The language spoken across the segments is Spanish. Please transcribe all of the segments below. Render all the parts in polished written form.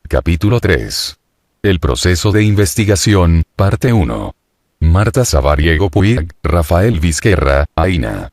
Capítulo 3. El proceso de investigación, parte 1. Marta Sabariego Puig, Rafael Vizquerra, AINA.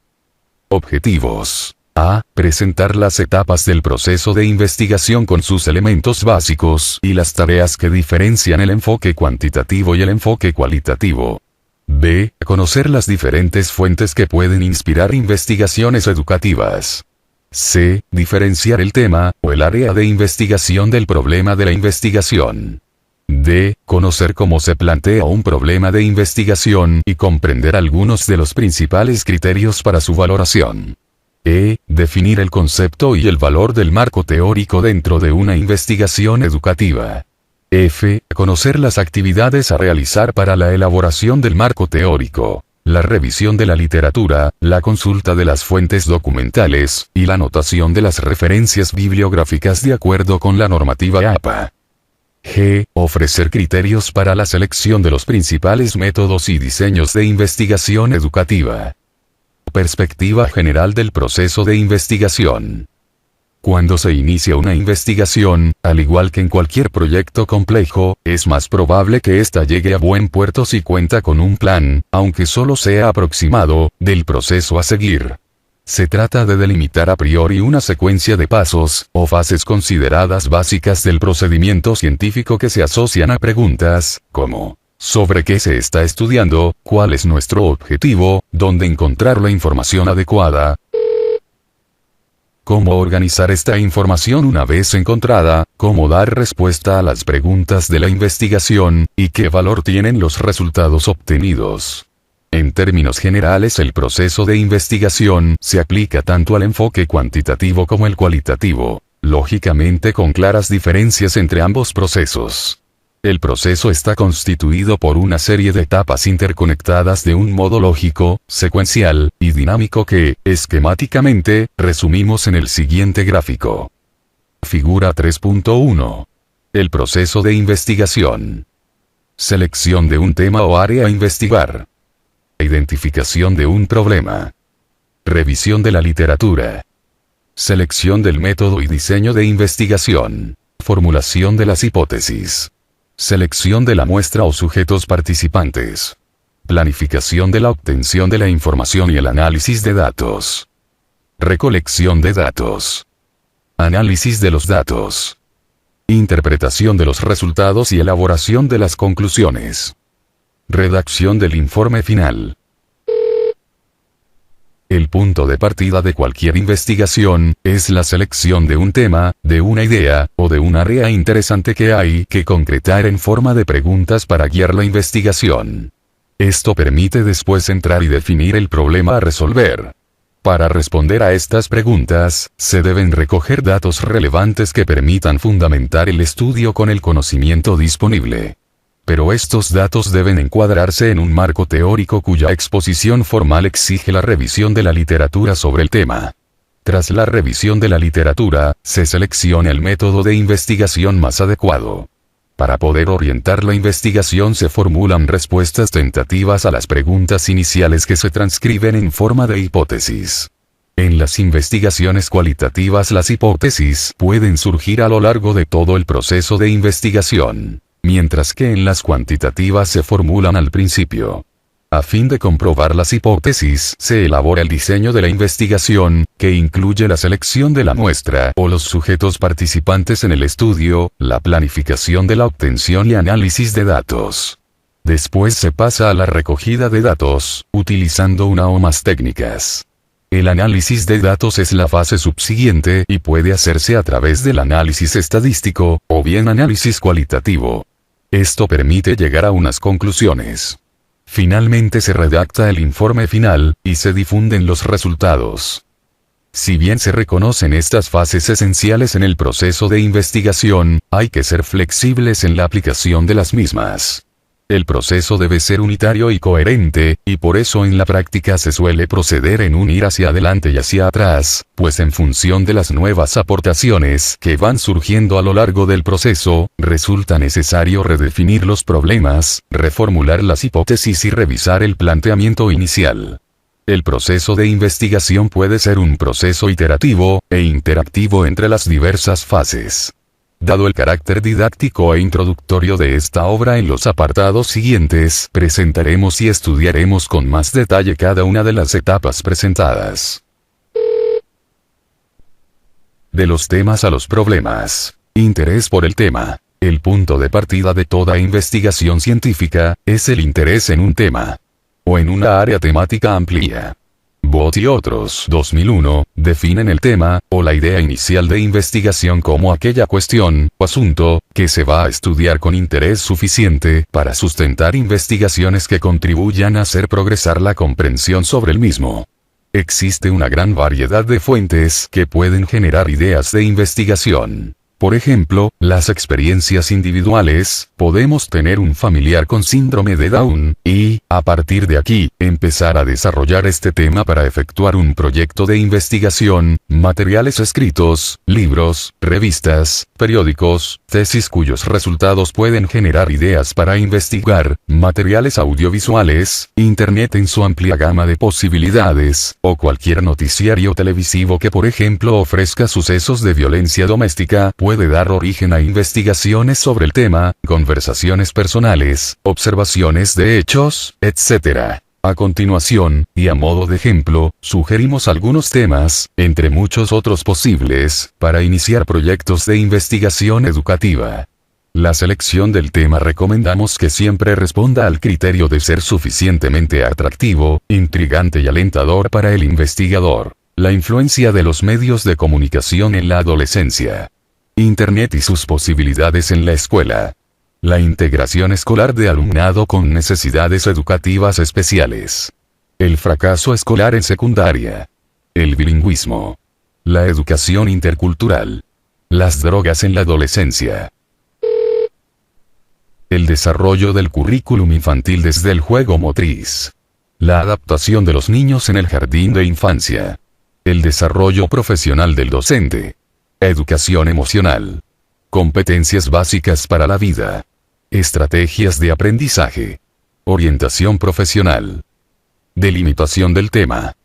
Objetivos. A. Presentar las etapas del proceso de investigación con sus elementos básicos y las tareas que diferencian el enfoque cuantitativo y el enfoque cualitativo. B. Conocer las diferentes fuentes que pueden inspirar investigaciones educativas. C. Diferenciar el tema, o el área de investigación del problema de la investigación. D. Conocer cómo se plantea un problema de investigación y comprender algunos de los principales criterios para su valoración. E. Definir el concepto y el valor del marco teórico dentro de una investigación educativa. F. Conocer las actividades a realizar para la elaboración del marco teórico, la revisión de la literatura, la consulta de las fuentes documentales, y la anotación de las referencias bibliográficas de acuerdo con la normativa APA. G. Ofrecer criterios para la selección de los principales métodos y diseños de investigación educativa. Perspectiva general del proceso de investigación. Cuando se inicia una investigación, al igual que en cualquier proyecto complejo, es más probable que ésta llegue a buen puerto si cuenta con un plan, aunque solo sea aproximado, del proceso a seguir. Se trata de delimitar a priori una secuencia de pasos, o fases consideradas básicas del procedimiento científico que se asocian a preguntas, como: ¿sobre qué se está estudiando? ¿Cuál es nuestro objetivo? ¿Dónde encontrar la información adecuada? ¿Cómo organizar esta información una vez encontrada? ¿Cómo dar respuesta a las preguntas de la investigación? ¿Y qué valor tienen los resultados obtenidos? En términos generales, el proceso de investigación se aplica tanto al enfoque cuantitativo como el cualitativo, lógicamente con claras diferencias entre ambos procesos. El proceso está constituido por una serie de etapas interconectadas de un modo lógico, secuencial y dinámico que, esquemáticamente, resumimos en el siguiente gráfico. Figura 3.1. El proceso de investigación. Selección de un tema o área a investigar. Identificación de un problema. Revisión de la literatura. Selección del método y diseño de investigación. Formulación de las hipótesis. Selección de la muestra o sujetos participantes. Planificación de la obtención de la información y el análisis de datos. Recolección de datos. Análisis de los datos. Interpretación de los resultados y elaboración de las conclusiones. Redacción del informe final. El punto de partida de cualquier investigación es la selección de un tema, de una idea, o de un área interesante que hay que concretar en forma de preguntas para guiar la investigación. Esto permite después entrar y definir el problema a resolver. Para responder a estas preguntas, se deben recoger datos relevantes que permitan fundamentar el estudio con el conocimiento disponible. Pero estos datos deben encuadrarse en un marco teórico cuya exposición formal exige la revisión de la literatura sobre el tema. Tras la revisión de la literatura, se selecciona el método de investigación más adecuado. Para poder orientar la investigación se formulan respuestas tentativas a las preguntas iniciales que se transcriben en forma de hipótesis. En las investigaciones cualitativas las hipótesis pueden surgir a lo largo de todo el proceso de investigación, mientras que en las cuantitativas se formulan al principio. A fin de comprobar las hipótesis, se elabora el diseño de la investigación, que incluye la selección de la muestra o los sujetos participantes en el estudio, la planificación de la obtención y análisis de datos. Después se pasa a la recogida de datos, utilizando una o más técnicas. El análisis de datos es la fase subsiguiente y puede hacerse a través del análisis estadístico, o bien análisis cualitativo. Esto permite llegar a unas conclusiones. Finalmente se redacta el informe final, y se difunden los resultados. Si bien se reconocen estas fases esenciales en el proceso de investigación, hay que ser flexibles en la aplicación de las mismas. El proceso debe ser unitario y coherente, y por eso en la práctica se suele proceder en un ir hacia adelante y hacia atrás, pues en función de las nuevas aportaciones que van surgiendo a lo largo del proceso, resulta necesario redefinir los problemas, reformular las hipótesis y revisar el planteamiento inicial. El proceso de investigación puede ser un proceso iterativo e interactivo entre las diversas fases. Dado el carácter didáctico e introductorio de esta obra, en los apartados siguientes presentaremos y estudiaremos con más detalle cada una de las etapas presentadas. De los temas a los problemas. Interés por el tema. El punto de partida de toda investigación científica es el interés en un tema o en una área temática amplia. Bott y otros 2001, definen el tema, o la idea inicial de investigación como aquella cuestión, o asunto, que se va a estudiar con interés suficiente para sustentar investigaciones que contribuyan a hacer progresar la comprensión sobre el mismo. Existe una gran variedad de fuentes que pueden generar ideas de investigación. Por ejemplo, las experiencias individuales. Podemos tener un familiar con síndrome de Down, y, a partir de aquí, empezar a desarrollar este tema para efectuar un proyecto de investigación, materiales escritos, libros, revistas, periódicos, tesis cuyos resultados pueden generar ideas para investigar, materiales audiovisuales, Internet en su amplia gama de posibilidades, o cualquier noticiario televisivo que por ejemplo ofrezca sucesos de violencia doméstica, puede dar origen a investigaciones sobre el tema, conversaciones personales, observaciones de hechos, etc. A continuación, y a modo de ejemplo, sugerimos algunos temas, entre muchos otros posibles, para iniciar proyectos de investigación educativa. La selección del tema recomendamos que siempre responda al criterio de ser suficientemente atractivo, intrigante y alentador para el investigador. La influencia de los medios de comunicación en la adolescencia. Internet y sus posibilidades en la escuela. La integración escolar de alumnado con necesidades educativas especiales. El fracaso escolar en secundaria. El bilingüismo. La educación intercultural. Las drogas en la adolescencia. El desarrollo del currículum infantil desde el juego motriz. La adaptación de los niños en el jardín de infancia. El desarrollo profesional del docente. Educación emocional. Competencias básicas para la vida. Estrategias de aprendizaje. Orientación profesional. Delimitación del tema.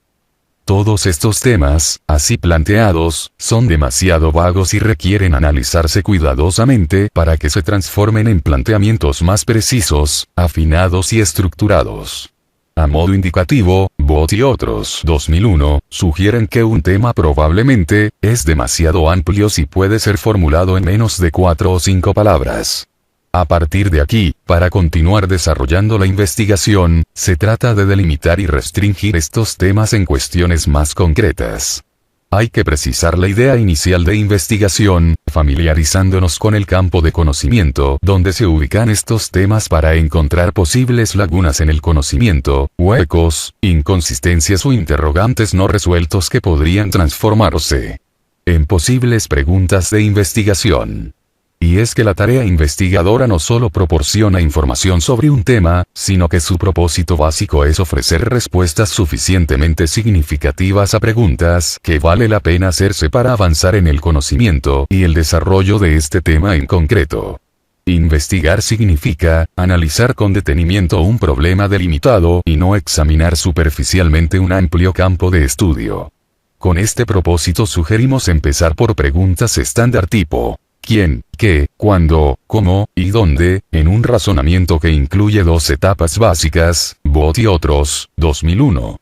Todos estos temas, así planteados, son demasiado vagos y requieren analizarse cuidadosamente para que se transformen en planteamientos más precisos, afinados y estructurados. A modo indicativo, Bott y otros 2001, sugieren que un tema probablemente es demasiado amplio si puede ser formulado en menos de 4 o 5 palabras. A partir de aquí, para continuar desarrollando la investigación, se trata de delimitar y restringir estos temas en cuestiones más concretas. Hay que precisar la idea inicial de investigación, familiarizándonos con el campo de conocimiento donde se ubican estos temas para encontrar posibles lagunas en el conocimiento, huecos, inconsistencias o interrogantes no resueltos que podrían transformarse en posibles preguntas de investigación. Y es que la tarea investigadora no solo proporciona información sobre un tema, sino que su propósito básico es ofrecer respuestas suficientemente significativas a preguntas que vale la pena hacerse para avanzar en el conocimiento y el desarrollo de este tema en concreto. Investigar significa analizar con detenimiento un problema delimitado y no examinar superficialmente un amplio campo de estudio. Con este propósito sugerimos empezar por preguntas estándar tipo ¿quién, qué, cuándo, cómo, y dónde?, en un razonamiento que incluye 2 etapas básicas, Bott y otros, 2001.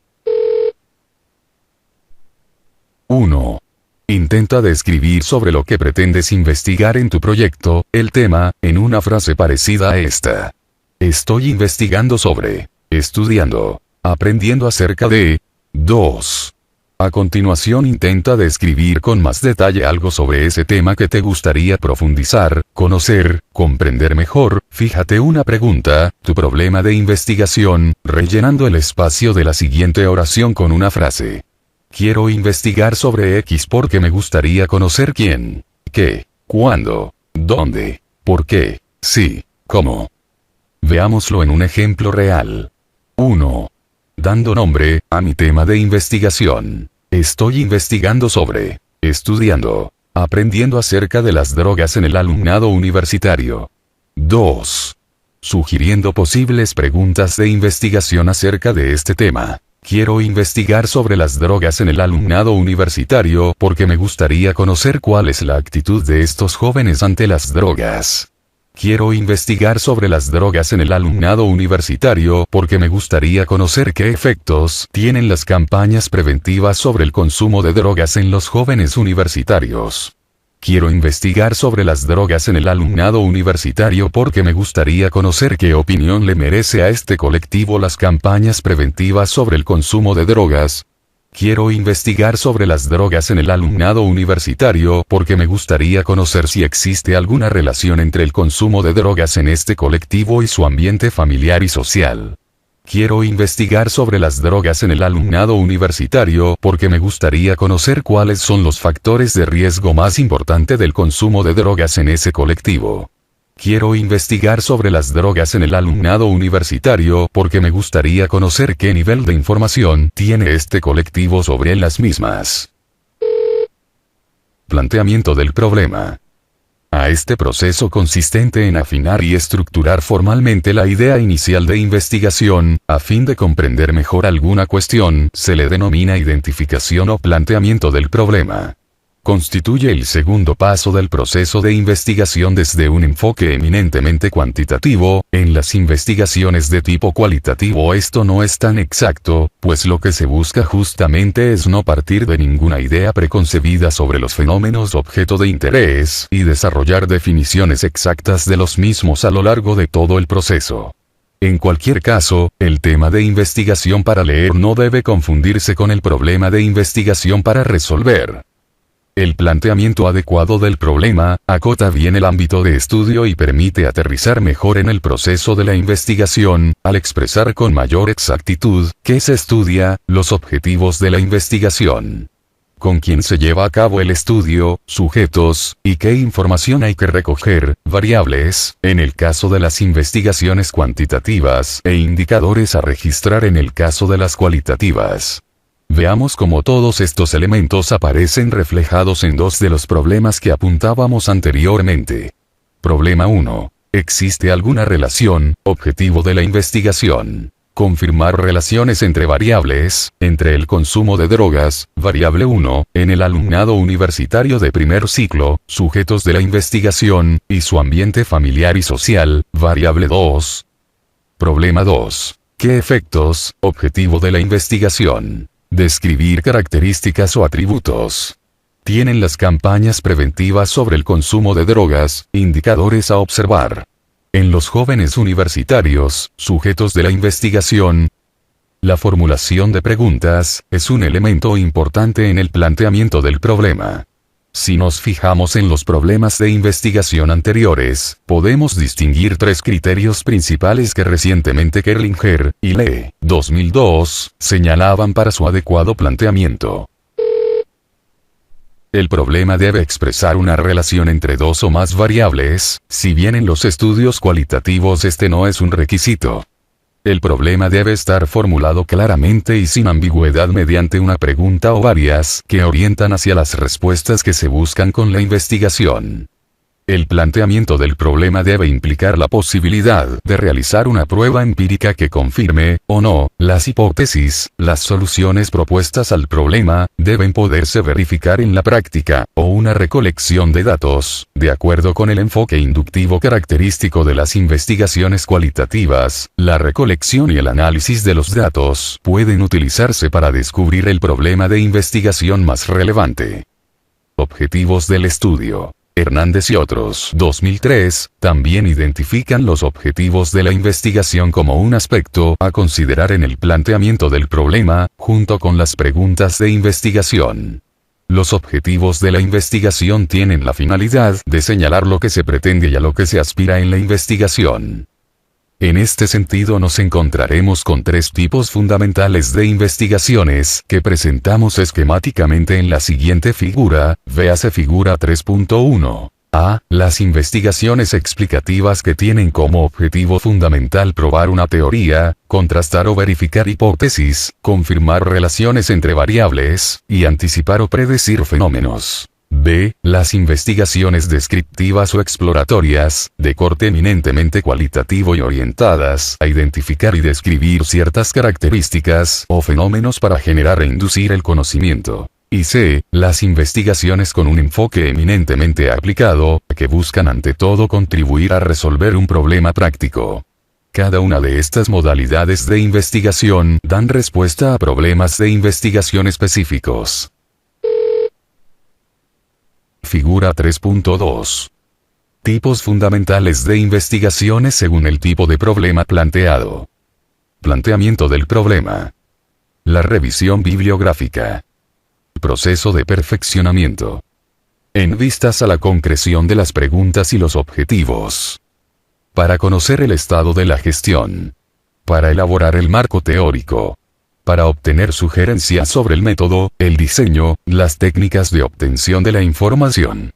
1. Intenta describir sobre lo que pretendes investigar en tu proyecto, el tema, en una frase parecida a esta. Estoy investigando sobre, estudiando, aprendiendo acerca de. 2. A continuación intenta describir con más detalle algo sobre ese tema que te gustaría profundizar, conocer, comprender mejor. Fíjate una pregunta, tu problema de investigación, rellenando el espacio de la siguiente oración con una frase. Quiero investigar sobre X porque me gustaría conocer quién, qué, cuándo, dónde, por qué, sí, cómo. Veámoslo en un ejemplo real. 1. Dando nombre a mi tema de investigación. Estoy investigando sobre, estudiando, aprendiendo acerca de las drogas en el alumnado universitario. 2. Sugiriendo posibles preguntas de investigación acerca de este tema. Quiero investigar sobre las drogas en el alumnado universitario porque me gustaría conocer cuál es la actitud de estos jóvenes ante las drogas. Quiero investigar sobre las drogas en el alumnado universitario porque me gustaría conocer qué efectos tienen las campañas preventivas sobre el consumo de drogas en los jóvenes universitarios. Quiero investigar sobre las drogas en el alumnado universitario porque me gustaría conocer qué opinión le merece a este colectivo las campañas preventivas sobre el consumo de drogas. Quiero investigar sobre las drogas en el alumnado universitario porque me gustaría conocer si existe alguna relación entre el consumo de drogas en este colectivo y su ambiente familiar y social. Quiero investigar sobre las drogas en el alumnado universitario porque me gustaría conocer cuáles son los factores de riesgo más importantes del consumo de drogas en ese colectivo. Quiero investigar sobre las drogas en el alumnado universitario porque me gustaría conocer qué nivel de información tiene este colectivo sobre las mismas. Planteamiento del problema. A este proceso consistente en afinar y estructurar formalmente la idea inicial de investigación, a fin de comprender mejor alguna cuestión, se le denomina identificación o planteamiento del problema. Constituye el segundo paso del proceso de investigación desde un enfoque eminentemente cuantitativo. En las investigaciones de tipo cualitativo esto no es tan exacto, pues lo que se busca justamente es no partir de ninguna idea preconcebida sobre los fenómenos objeto de interés, y desarrollar definiciones exactas de los mismos a lo largo de todo el proceso. En cualquier caso, el tema de investigación para leer no debe confundirse con el problema de investigación para resolver. El planteamiento adecuado del problema acota bien el ámbito de estudio y permite aterrizar mejor en el proceso de la investigación, al expresar con mayor exactitud qué se estudia, los objetivos de la investigación, con quién se lleva a cabo el estudio, sujetos, y qué información hay que recoger, variables, en el caso de las investigaciones cuantitativas, e indicadores a registrar en el caso de las cualitativas. Veamos cómo todos estos elementos aparecen reflejados en dos de los problemas que apuntábamos anteriormente. Problema 1. ¿Existe alguna relación, objetivo de la investigación? Confirmar relaciones entre variables, entre el consumo de drogas, variable 1, en el alumnado universitario de primer ciclo, sujetos de la investigación, y su ambiente familiar y social, variable 2. Problema 2. ¿Qué efectos, objetivo de la investigación? Describir características o atributos. Tienen las campañas preventivas sobre el consumo de drogas, indicadores a observar. En los jóvenes universitarios, sujetos de la investigación. La formulación de preguntas es un elemento importante en el planteamiento del problema. Si nos fijamos en los problemas de investigación anteriores, podemos distinguir tres criterios principales que recientemente Kerlinger y Lee, 2002, señalaban para su adecuado planteamiento. El problema debe expresar una relación entre dos o más variables, si bien en los estudios cualitativos este no es un requisito. El problema debe estar formulado claramente y sin ambigüedad mediante una pregunta o varias que orientan hacia las respuestas que se buscan con la investigación. El planteamiento del problema debe implicar la posibilidad de realizar una prueba empírica que confirme, o no, las hipótesis. Las soluciones propuestas al problema deben poderse verificar en la práctica, o una recolección de datos, de acuerdo con el enfoque inductivo característico de las investigaciones cualitativas. La recolección y el análisis de los datos pueden utilizarse para descubrir el problema de investigación más relevante. Objetivos del estudio. Hernández y otros, 2003, también identifican los objetivos de la investigación como un aspecto a considerar en el planteamiento del problema, junto con las preguntas de investigación. Los objetivos de la investigación tienen la finalidad de señalar lo que se pretende y a lo que se aspira en la investigación. En este sentido nos encontraremos con tres tipos fundamentales de investigaciones que presentamos esquemáticamente en la siguiente figura, véase figura 3.1. A. Las investigaciones explicativas que tienen como objetivo fundamental probar una teoría, contrastar o verificar hipótesis, confirmar relaciones entre variables, y anticipar o predecir fenómenos. B. Las investigaciones descriptivas o exploratorias, de corte eminentemente cualitativo y orientadas a identificar y describir ciertas características o fenómenos para generar e inducir el conocimiento. Y C. Las investigaciones con un enfoque eminentemente aplicado, que buscan ante todo contribuir a resolver un problema práctico. Cada una de estas modalidades de investigación dan respuesta a problemas de investigación específicos. Figura 3.2. Tipos fundamentales de investigaciones según el tipo de problema planteado. Planteamiento del problema. La revisión bibliográfica. Proceso de perfeccionamiento. En vistas a la concreción de las preguntas y los objetivos. Para conocer el estado de la gestión. Para elaborar el marco teórico. Para obtener sugerencias sobre el método, el diseño, las técnicas de obtención de la información.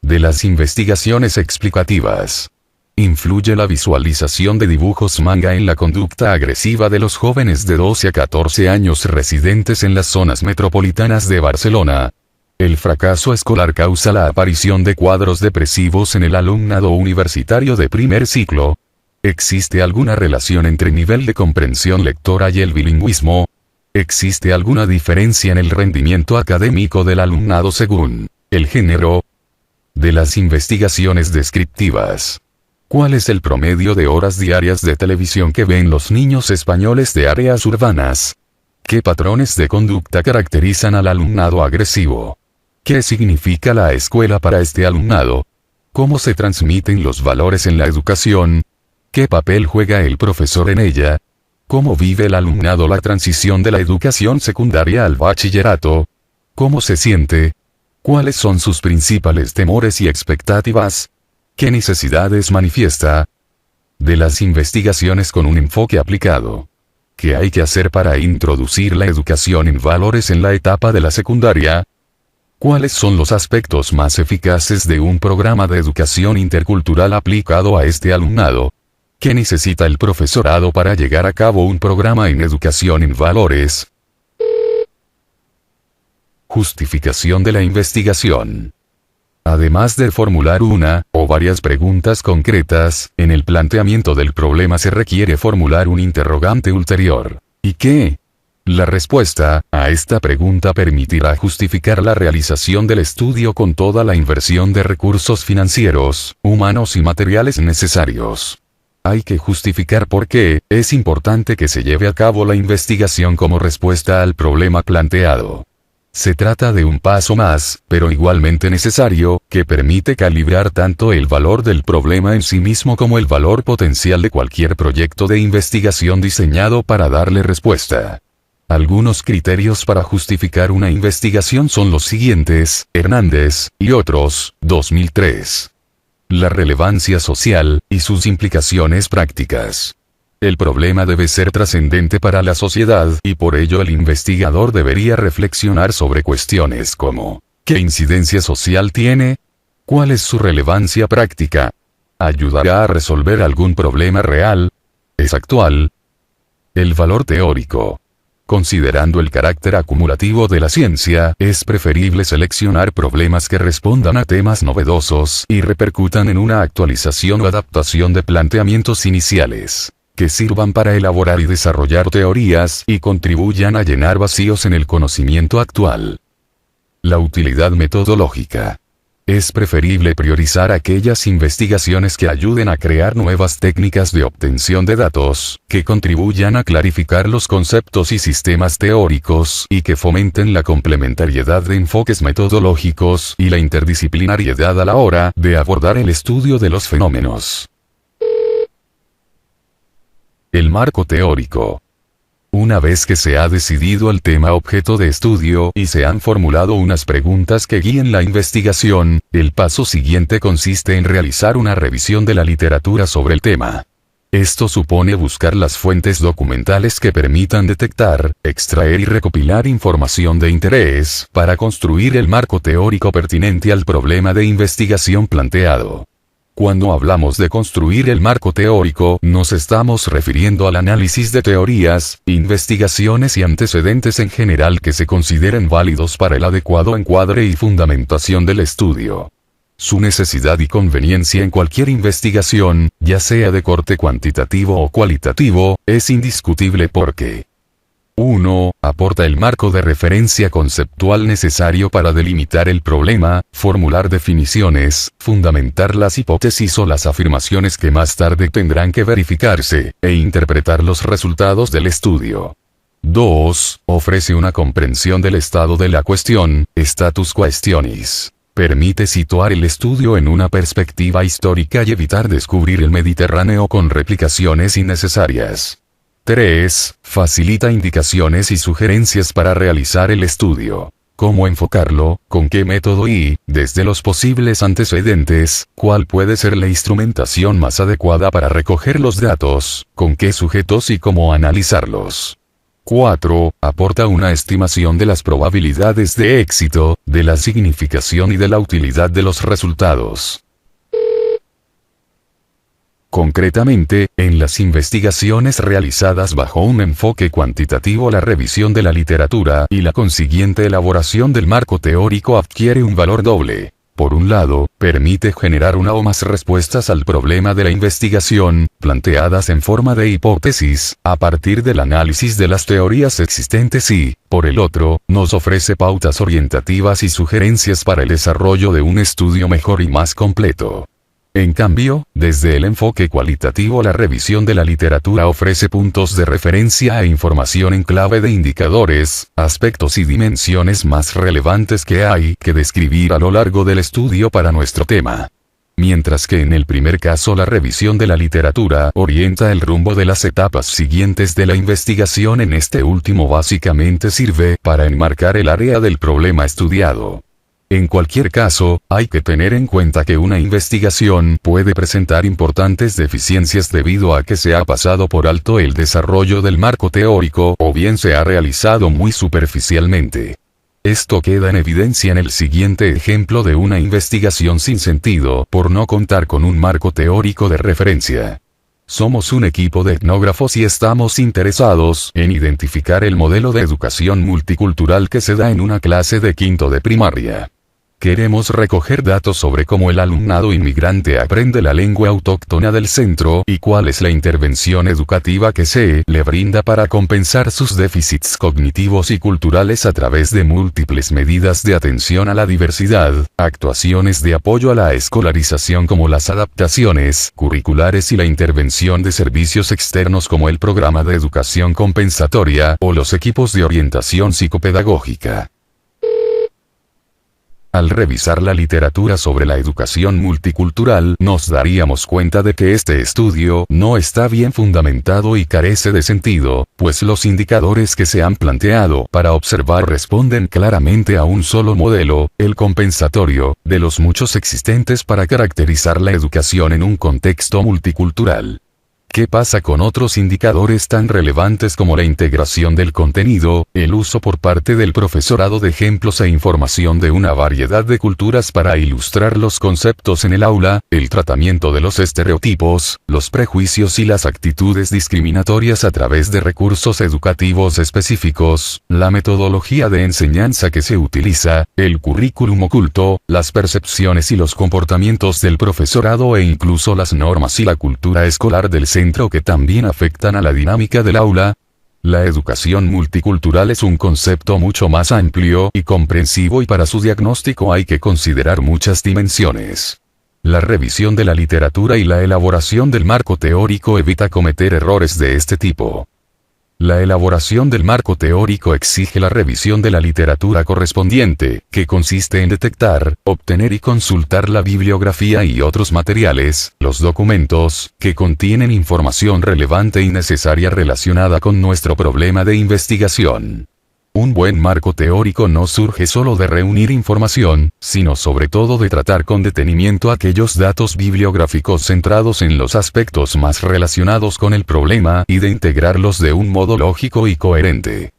De las investigaciones explicativas. Influye la visualización de dibujos manga en la conducta agresiva de los jóvenes de 12 a 14 años residentes en las zonas metropolitanas de Barcelona. El fracaso escolar causa la aparición de cuadros depresivos en el alumnado universitario de primer ciclo. ¿Existe alguna relación entre nivel de comprensión lectora y el bilingüismo? ¿Existe alguna diferencia en el rendimiento académico del alumnado según el género? De las investigaciones descriptivas. ¿Cuál es el promedio de horas diarias de televisión que ven los niños españoles de áreas urbanas? ¿Qué patrones de conducta caracterizan al alumnado agresivo? ¿Qué significa la escuela para este alumnado? ¿Cómo se transmiten los valores en la educación? ¿Qué papel juega el profesor en ella? ¿Cómo vive el alumnado la transición de la educación secundaria al bachillerato? ¿Cómo se siente? ¿Cuáles son sus principales temores y expectativas? ¿Qué necesidades manifiesta? De las investigaciones con un enfoque aplicado. ¿Qué hay que hacer para introducir la educación en valores en la etapa de la secundaria? ¿Cuáles son los aspectos más eficaces de un programa de educación intercultural aplicado a este alumnado? ¿Qué necesita el profesorado para llegar a cabo un programa en educación en valores? Justificación de la investigación. Además de formular una o varias preguntas concretas, en el planteamiento del problema se requiere formular un interrogante ulterior. ¿Y qué? La respuesta a esta pregunta permitirá justificar la realización del estudio con toda la inversión de recursos financieros, humanos y materiales necesarios. Hay que justificar por qué es importante que se lleve a cabo la investigación como respuesta al problema planteado. Se trata de un paso más, pero igualmente necesario, que permite calibrar tanto el valor del problema en sí mismo como el valor potencial de cualquier proyecto de investigación diseñado para darle respuesta. Algunos criterios para justificar una investigación son los siguientes: Hernández y otros, 2003. La relevancia social y sus implicaciones prácticas. El problema debe ser trascendente para la sociedad y por ello el investigador debería reflexionar sobre cuestiones como: ¿qué incidencia social tiene? ¿Cuál es su relevancia práctica? ¿Ayudará a resolver algún problema real? ¿Es actual? El valor teórico. Considerando el carácter acumulativo de la ciencia, es preferible seleccionar problemas que respondan a temas novedosos y repercutan en una actualización o adaptación de planteamientos iniciales, que sirvan para elaborar y desarrollar teorías y contribuyan a llenar vacíos en el conocimiento actual. La utilidad metodológica. Es preferible priorizar aquellas investigaciones que ayuden a crear nuevas técnicas de obtención de datos, que contribuyan a clarificar los conceptos y sistemas teóricos y que fomenten la complementariedad de enfoques metodológicos y la interdisciplinariedad a la hora de abordar el estudio de los fenómenos. El marco teórico. Una vez que se ha decidido el tema objeto de estudio y se han formulado unas preguntas que guíen la investigación, el paso siguiente consiste en realizar una revisión de la literatura sobre el tema. Esto supone buscar las fuentes documentales que permitan detectar, extraer y recopilar información de interés para construir el marco teórico pertinente al problema de investigación planteado. Cuando hablamos de construir el marco teórico, nos estamos refiriendo al análisis de teorías, investigaciones y antecedentes en general que se consideren válidos para el adecuado encuadre y fundamentación del estudio. Su necesidad y conveniencia en cualquier investigación, ya sea de corte cuantitativo o cualitativo, es indiscutible porque 1. Aporta el marco de referencia conceptual necesario para delimitar el problema, formular definiciones, fundamentar las hipótesis o las afirmaciones que más tarde tendrán que verificarse, e interpretar los resultados del estudio. 2. Ofrece una comprensión del estado de la cuestión, status questionis. Permite situar el estudio en una perspectiva histórica y evitar descubrir el Mediterráneo con replicaciones innecesarias. 3. Facilita indicaciones y sugerencias para realizar el estudio. Cómo enfocarlo, con qué método y, desde los posibles antecedentes, cuál puede ser la instrumentación más adecuada para recoger los datos, con qué sujetos y cómo analizarlos. 4. Aporta una estimación de las probabilidades de éxito, de la significación y de la utilidad de los resultados. Concretamente, en las investigaciones realizadas bajo un enfoque cuantitativo, la revisión de la literatura y la consiguiente elaboración del marco teórico adquiere un valor doble. Por un lado, permite generar una o más respuestas al problema de la investigación, planteadas en forma de hipótesis, a partir del análisis de las teorías existentes y, por el otro, nos ofrece pautas orientativas y sugerencias para el desarrollo de un estudio mejor y más completo. En cambio, desde el enfoque cualitativo, la revisión de la literatura ofrece puntos de referencia e información en clave de indicadores, aspectos y dimensiones más relevantes que hay que describir a lo largo del estudio para nuestro tema. Mientras que en el primer caso la revisión de la literatura orienta el rumbo de las etapas siguientes de la investigación, en este último básicamente sirve para enmarcar el área del problema estudiado. En cualquier caso, hay que tener en cuenta que una investigación puede presentar importantes deficiencias debido a que se ha pasado por alto el desarrollo del marco teórico o bien se ha realizado muy superficialmente. Esto queda en evidencia en el siguiente ejemplo de una investigación sin sentido por no contar con un marco teórico de referencia. Somos un equipo de etnógrafos y estamos interesados en identificar el modelo de educación multicultural que se da en una clase de quinto de primaria. Queremos recoger datos sobre cómo el alumnado inmigrante aprende la lengua autóctona del centro y cuál es la intervención educativa que se le brinda para compensar sus déficits cognitivos y culturales a través de múltiples medidas de atención a la diversidad, actuaciones de apoyo a la escolarización como las adaptaciones curriculares y la intervención de servicios externos como el programa de educación compensatoria o los equipos de orientación psicopedagógica. Al revisar la literatura sobre la educación multicultural, nos daríamos cuenta de que este estudio no está bien fundamentado y carece de sentido, pues los indicadores que se han planteado para observar responden claramente a un solo modelo, el compensatorio, de los muchos existentes para caracterizar la educación en un contexto multicultural. ¿Qué pasa con otros indicadores tan relevantes como la integración del contenido, el uso por parte del profesorado de ejemplos e información de una variedad de culturas para ilustrar los conceptos en el aula, el tratamiento de los estereotipos, los prejuicios y las actitudes discriminatorias a través de recursos educativos específicos, la metodología de enseñanza que se utiliza, el currículum oculto, las percepciones y los comportamientos del profesorado e incluso las normas y la cultura escolar del centro que también afectan a la dinámica del aula? La educación multicultural es un concepto mucho más amplio y comprensivo, y para su diagnóstico hay que considerar muchas dimensiones. La revisión de la literatura y la elaboración del marco teórico evita cometer errores de este tipo. La elaboración del marco teórico exige la revisión de la literatura correspondiente, que consiste en detectar, obtener y consultar la bibliografía y otros materiales, los documentos, que contienen información relevante y necesaria relacionada con nuestro problema de investigación. Un buen marco teórico no surge solo de reunir información, sino sobre todo de tratar con detenimiento aquellos datos bibliográficos centrados en los aspectos más relacionados con el problema y de integrarlos de un modo lógico y coherente.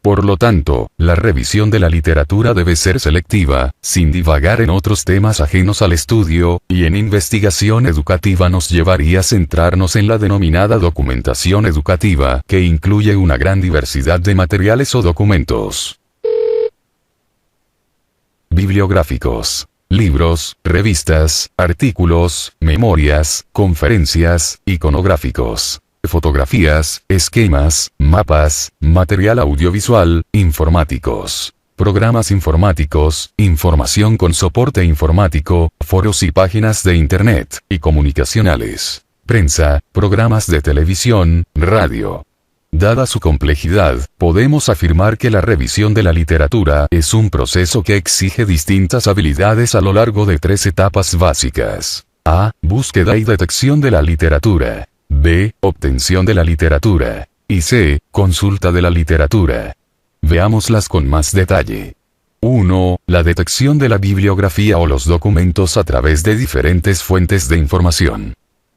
Por lo tanto, la revisión de la literatura debe ser selectiva, sin divagar en otros temas ajenos al estudio, y en investigación educativa nos llevaría a centrarnos en la denominada documentación educativa, que incluye una gran diversidad de materiales o documentos bibliográficos, libros, revistas, artículos, memorias, conferencias, iconográficos, fotografías, esquemas, mapas, material audiovisual, informáticos, programas informáticos, información con soporte informático, foros y páginas de Internet, y comunicacionales, prensa, programas de televisión, radio. Dada su complejidad, podemos afirmar que la revisión de la literatura es un proceso que exige distintas habilidades a lo largo de 3 etapas básicas. A. Búsqueda y detección de la literatura. B. Obtención de la literatura. Y C. Consulta de la literatura. Veámoslas con más detalle. 1. La detección de la bibliografía o los documentos a través de diferentes fuentes de información.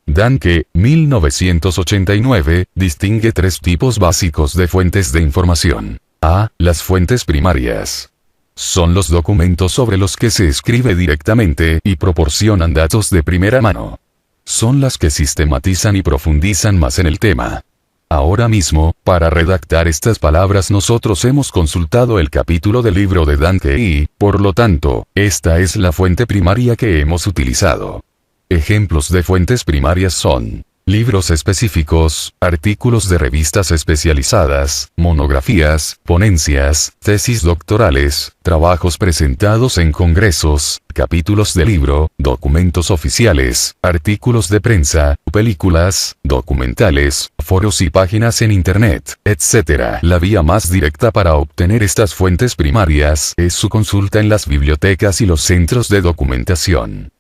Danke, 1989, distingue 3 tipos básicos de fuentes de información. A. Las fuentes primarias. Son los documentos sobre los que se escribe directamente y proporcionan datos de primera mano. Son las que sistematizan y profundizan más en el tema. Ahora mismo, para redactar estas palabras nosotros hemos consultado el capítulo del libro de Danke y, por lo tanto, esta es la fuente primaria que hemos utilizado. Ejemplos de fuentes primarias son libros específicos, artículos de revistas especializadas, monografías, ponencias, tesis doctorales, trabajos presentados en congresos, capítulos de libro, documentos oficiales, artículos de prensa, películas, documentales, foros y páginas en Internet, etc. La vía más directa para obtener estas fuentes primarias es su consulta en las bibliotecas y los centros de documentación.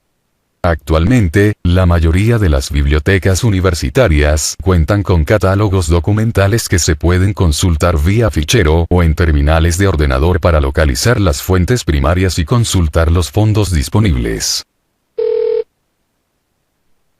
Actualmente, la mayoría de las bibliotecas universitarias cuentan con catálogos documentales que se pueden consultar vía fichero o en terminales de ordenador para localizar las fuentes primarias y consultar los fondos disponibles.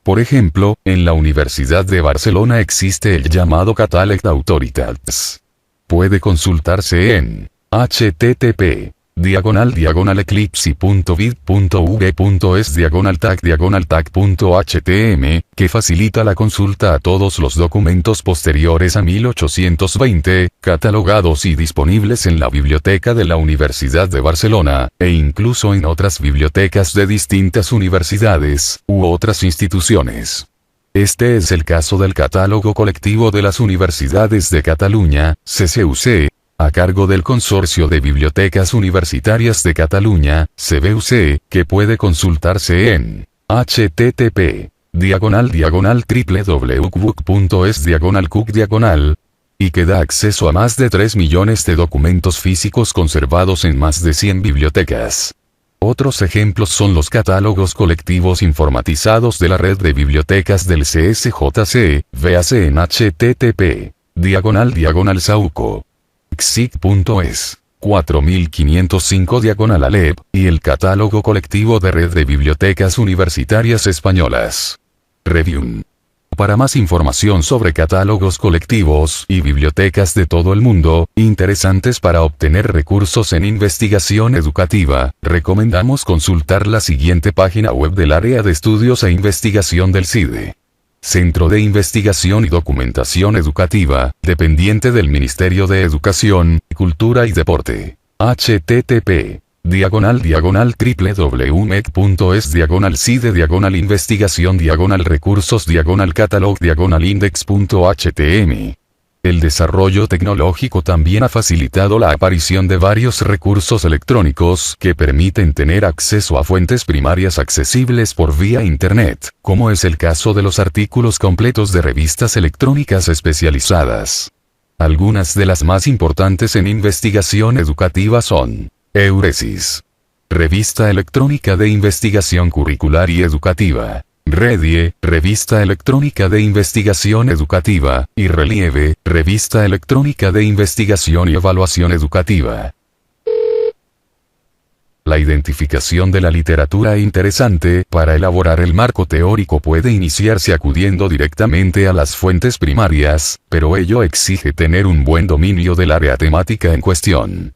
Por ejemplo, en la Universidad de Barcelona existe el llamado Catàleg d'Autoritats. Puede consultarse en http://eclipsi.vid.es/tag/tag.htm, que facilita la consulta a todos los documentos posteriores a 1820, catalogados y disponibles en la biblioteca de la Universidad de Barcelona, e incluso en otras bibliotecas de distintas universidades u otras instituciones. Este es el caso del Catálogo Colectivo de las Universidades de Cataluña, CCUC, a cargo del Consorcio de Bibliotecas Universitarias de Cataluña, CBUC, que puede consultarse en http://www.cuc.es/cuc/ y que da acceso a más de 3 millones de documentos físicos conservados en más de 100 bibliotecas. Otros ejemplos son los catálogos colectivos informatizados de la red de bibliotecas del CSJC, véase en http://sauco. xic.es, 4505/Alep, y el Catálogo Colectivo de Red de Bibliotecas Universitarias Españolas. Review. Para más información sobre catálogos colectivos y bibliotecas de todo el mundo, interesantes para obtener recursos en investigación educativa, recomendamos consultar la siguiente página web del Área de Estudios e Investigación del CIDE. Centro de Investigación y Documentación Educativa, dependiente del Ministerio de Educación, Cultura y Deporte. http://www.mec.es/investigación/recursos/catalog/index.htm. El desarrollo tecnológico también ha facilitado la aparición de varios recursos electrónicos que permiten tener acceso a fuentes primarias accesibles por vía Internet, como es el caso de los artículos completos de revistas electrónicas especializadas. Algunas de las más importantes en investigación educativa son Euresis, Revista Electrónica de Investigación Curricular y Educativa; Redie, Revista Electrónica de Investigación Educativa; y Relieve, Revista Electrónica de Investigación y Evaluación Educativa. La identificación de la literatura interesante para elaborar el marco teórico puede iniciarse acudiendo directamente a las fuentes primarias, pero ello exige tener un buen dominio del área temática en cuestión.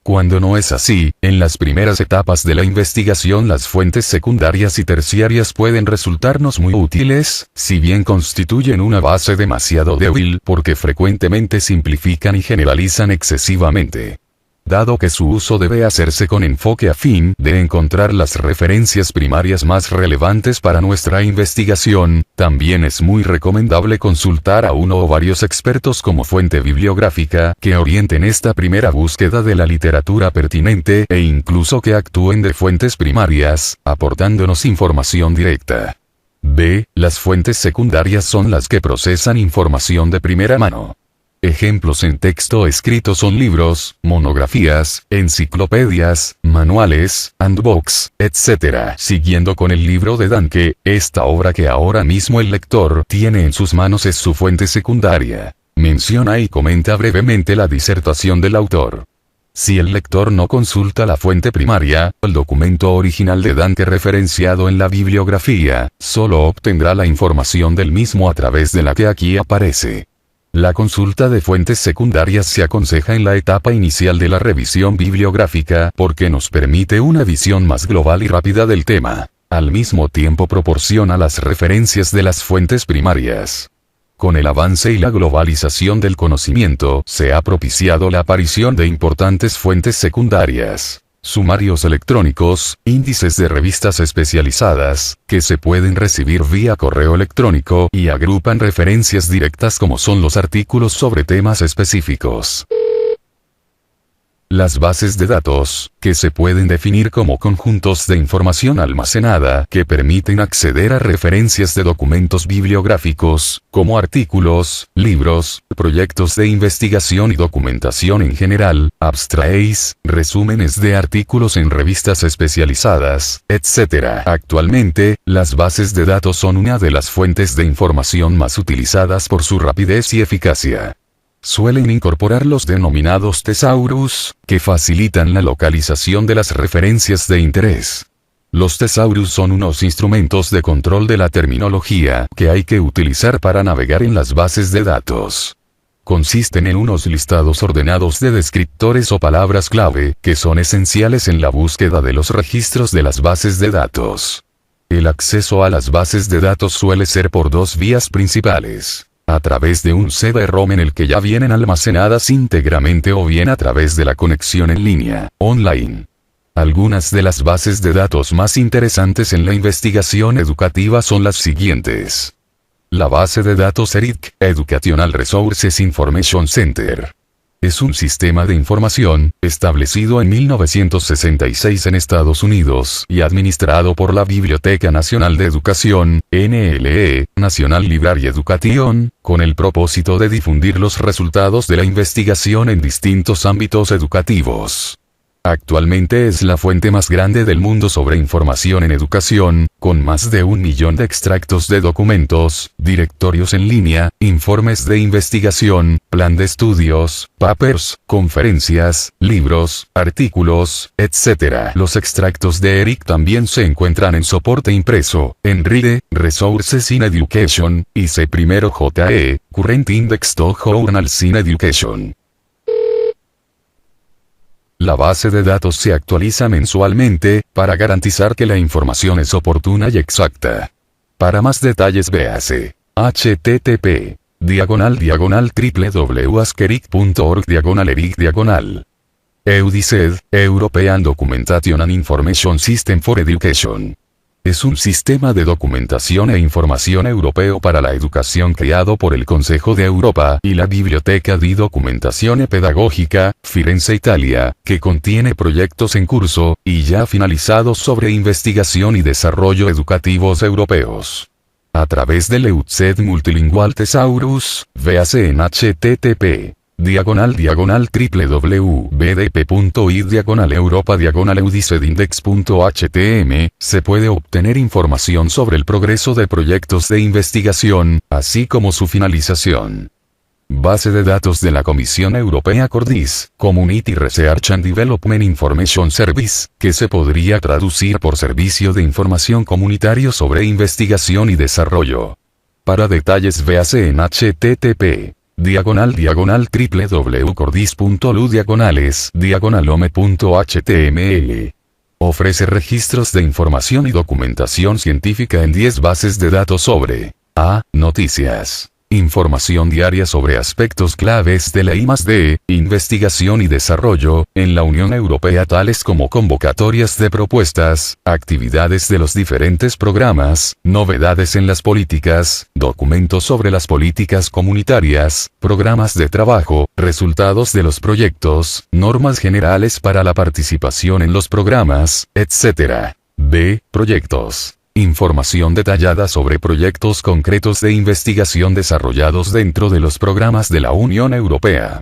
Cuando no es así, en las primeras etapas de la investigación las fuentes secundarias y terciarias pueden resultarnos muy útiles, si bien constituyen una base demasiado débil porque frecuentemente simplifican y generalizan excesivamente. Dado que su uso debe hacerse con enfoque a fin de encontrar las referencias primarias más relevantes para nuestra investigación, también es muy recomendable consultar a uno o varios expertos como fuente bibliográfica que orienten esta primera búsqueda de la literatura pertinente e incluso que actúen de fuentes primarias, aportándonos información directa. B. Las fuentes secundarias son las que procesan información de primera mano. Ejemplos en texto escrito son libros, monografías, enciclopedias, manuales, handbooks, etc. Siguiendo con el libro de Danke, esta obra que ahora mismo el lector tiene en sus manos es su fuente secundaria. Menciona y comenta brevemente la disertación del autor. Si el lector no consulta la fuente primaria, el documento original de Danke referenciado en la bibliografía, solo obtendrá la información del mismo a través de la que aquí aparece. La consulta de fuentes secundarias se aconseja en la etapa inicial de la revisión bibliográfica porque nos permite una visión más global y rápida del tema. Al mismo tiempo proporciona las referencias de las fuentes primarias. Con el avance y la globalización del conocimiento, se ha propiciado la aparición de importantes fuentes secundarias. Sumarios electrónicos, índices de revistas especializadas, que se pueden recibir vía correo electrónico y agrupan referencias directas como son los artículos sobre temas específicos. Las bases de datos, que se pueden definir como conjuntos de información almacenada que permiten acceder a referencias de documentos bibliográficos, como artículos, libros, proyectos de investigación y documentación en general, abstracts, resúmenes de artículos en revistas especializadas, etc. Actualmente, las bases de datos son una de las fuentes de información más utilizadas por su rapidez y eficacia. Suelen incorporar los denominados thesaurus, que facilitan la localización de las referencias de interés. Los thesaurus son unos instrumentos de control de la terminología que hay que utilizar para navegar en las bases de datos. Consisten en unos listados ordenados de descriptores o palabras clave, que son esenciales en la búsqueda de los registros de las bases de datos. El acceso a las bases de datos suele ser por dos vías principales. A través de un CD-ROM en el que ya vienen almacenadas íntegramente o bien a través de la conexión en línea, online. Algunas de las bases de datos más interesantes en la investigación educativa son las siguientes. La base de datos ERIC, Educational Resources Information Center. Es un sistema de información, establecido en 1966 en Estados Unidos y administrado por la Biblioteca Nacional de Educación, NLE, National Library Education, con el propósito de difundir los resultados de la investigación en distintos ámbitos educativos. Actualmente es la fuente más grande del mundo sobre información en educación, con más de 1 millón de extractos de documentos, directorios en línea, informes de investigación, plan de estudios, papers, conferencias, libros, artículos, etc. Los extractos de ERIC también se encuentran en soporte impreso, en RIDE, Resources in Education, y C1JE, Current Index to Journals in Education. La base de datos se actualiza mensualmente, para garantizar que la información es oportuna y exacta. Para más detalles véase http://www.askeric.org/eric/. EUDICED, European Documentation and Information System for Education. Es un sistema de documentación e información europeo para la educación creado por el Consejo de Europa y la Biblioteca di Documentazione Pedagogica, Firenze, Italia, que contiene proyectos en curso y ya finalizados sobre investigación y desarrollo educativos europeos. A través del EUDICED Multilingual Thesaurus, véase en http://www.bdp.id/europa/europa/eudicedindex.htm, se puede obtener información sobre el progreso de proyectos de investigación, así como su finalización. Base de datos de la Comisión Europea CORDIS, Community Research and Development Information Service, que se podría traducir por Servicio de Información Comunitario sobre Investigación y Desarrollo. Para detalles véase en http://www.cordis.lu/home.html. Ofrece registros de información y documentación científica en 10 bases de datos sobre a. Noticias. Información diaria sobre aspectos claves de la I+D, investigación y desarrollo, en la Unión Europea tales como convocatorias de propuestas, actividades de los diferentes programas, novedades en las políticas, documentos sobre las políticas comunitarias, programas de trabajo, resultados de los proyectos, normas generales para la participación en los programas, etc. B. Proyectos. Información detallada sobre proyectos concretos de investigación desarrollados dentro de los programas de la Unión Europea.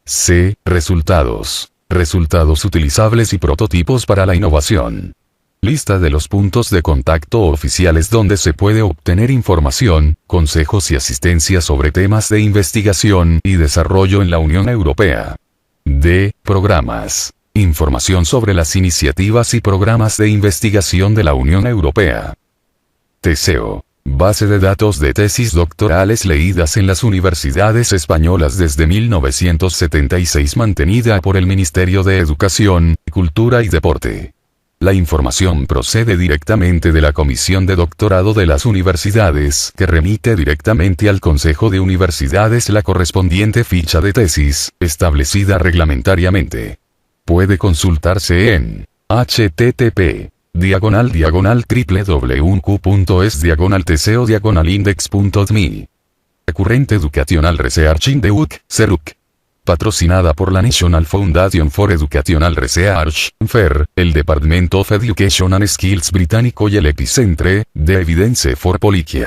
C. Resultados. Resultados utilizables y prototipos para la innovación. Lista de los puntos de contacto oficiales donde se puede obtener información, consejos y asistencia sobre temas de investigación y desarrollo en la Unión Europea. D. Programas. Información sobre las iniciativas y programas de investigación de la Unión Europea. TESEO. Base de datos de tesis doctorales leídas en las universidades españolas desde 1976 mantenida por el Ministerio de Educación, Cultura y Deporte. La información procede directamente de la Comisión de Doctorado de las Universidades, que remite directamente al Consejo de Universidades la correspondiente ficha de tesis, establecida reglamentariamente. Puede consultarse en http://www.uq.es/teseo/index.dmi. Current Educational Research in the UK, CERUC. Patrocinada por la National Foundation for Educational Research, FAIR, el Department of Education and Skills británico y el Epicentre, de Evidence for Policy.